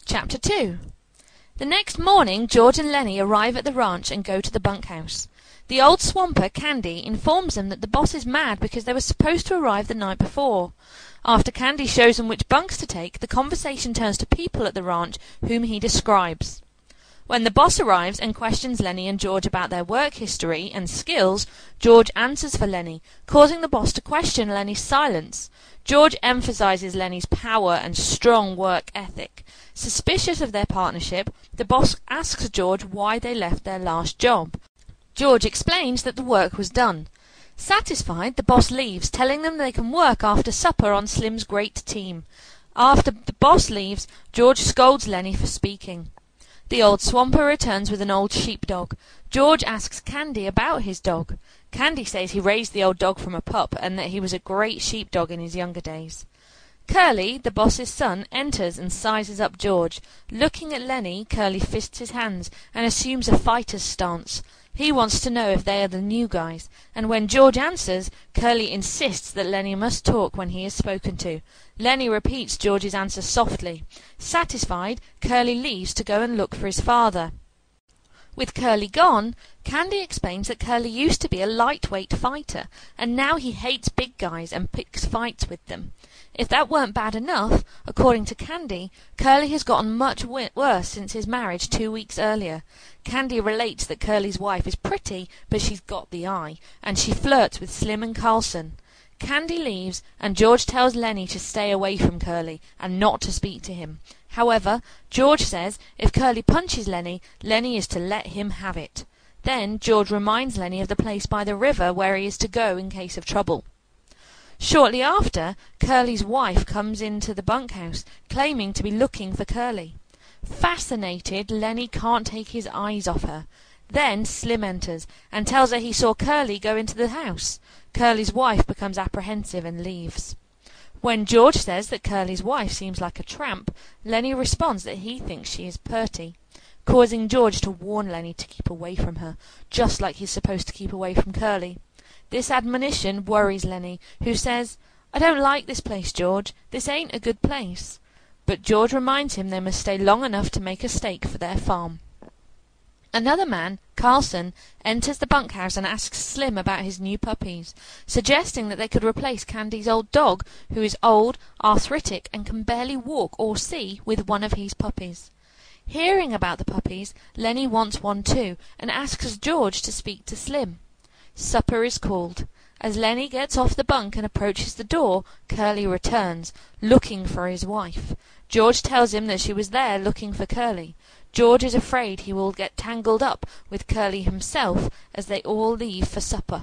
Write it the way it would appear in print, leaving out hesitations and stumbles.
Chapter 2. The next morning George and Lenny arrive at the ranch and go to the bunkhouse. The old swamper, Candy, informs them that the boss is mad because they were supposed to arrive the night before. After Candy shows them which bunks to take, the conversation turns to people at the ranch whom he describes. When the boss arrives and questions Lenny and George about their work history and skills, George answers for Lenny, causing the boss to question Lenny's silence. George emphasizes Lenny's power and strong work ethic. Suspicious of their partnership, the boss asks George why they left their last job. George explains that the work was done. Satisfied, the boss leaves, telling them they can work after supper on Slim's great team. After the boss leaves, George scolds Lenny for speaking. The old swamper returns with an old sheepdog. George asks Candy about his dog. Candy says he raised the old dog from a pup and that he was a great sheepdog in his younger days. Curly, the boss's son, enters and sizes up George. Looking at Lenny, Curly fists his hands and assumes a fighter's stance. He wants to know if they are the new guys, and when George answers, Curly insists that Lenny must talk when he is spoken to. Lenny repeats George's answer softly. Satisfied, Curly leaves to go and look for his father. With Curly gone, Candy explains that Curly used to be a lightweight fighter, and now he hates big guys and picks fights with them. If that weren't bad enough, according to Candy, Curly has gotten much worse since his marriage 2 weeks earlier. Candy relates that Curly's wife is pretty, but she's got the eye, and she flirts with Slim and Carlson. Candy leaves, and George tells Lenny to stay away from Curly, and not to speak to him. However, George says if Curly punches Lenny, Lenny is to let him have it. Then George reminds Lenny of the place by the river where he is to go in case of trouble. Shortly after, Curly's wife comes into the bunkhouse, claiming to be looking for Curly. Fascinated, Lenny can't take his eyes off her. Then Slim enters, and tells her he saw Curly go into the house. Curly's wife becomes apprehensive and leaves. When George says that Curly's wife seems like a tramp, Lenny responds that he thinks she is purty, causing George to warn Lenny to keep away from her, just like he's supposed to keep away from Curly. This admonition worries Lenny, who says, "I don't like this place, George. This ain't a good place." But George reminds him they must stay long enough to make a stake for their farm. Another man, Carlson, enters the bunkhouse and asks Slim about his new puppies, suggesting that they could replace Candy's old dog, who is old, arthritic, and can barely walk or see, with one of his puppies. Hearing about the puppies, Lenny wants one too, and asks George to speak to Slim. Supper is called. As Lenny gets off the bunk and approaches the door, Curly returns, looking for his wife. George tells him that she was there looking for Curly. George is afraid he will get tangled up with Curly himself as they all leave for supper.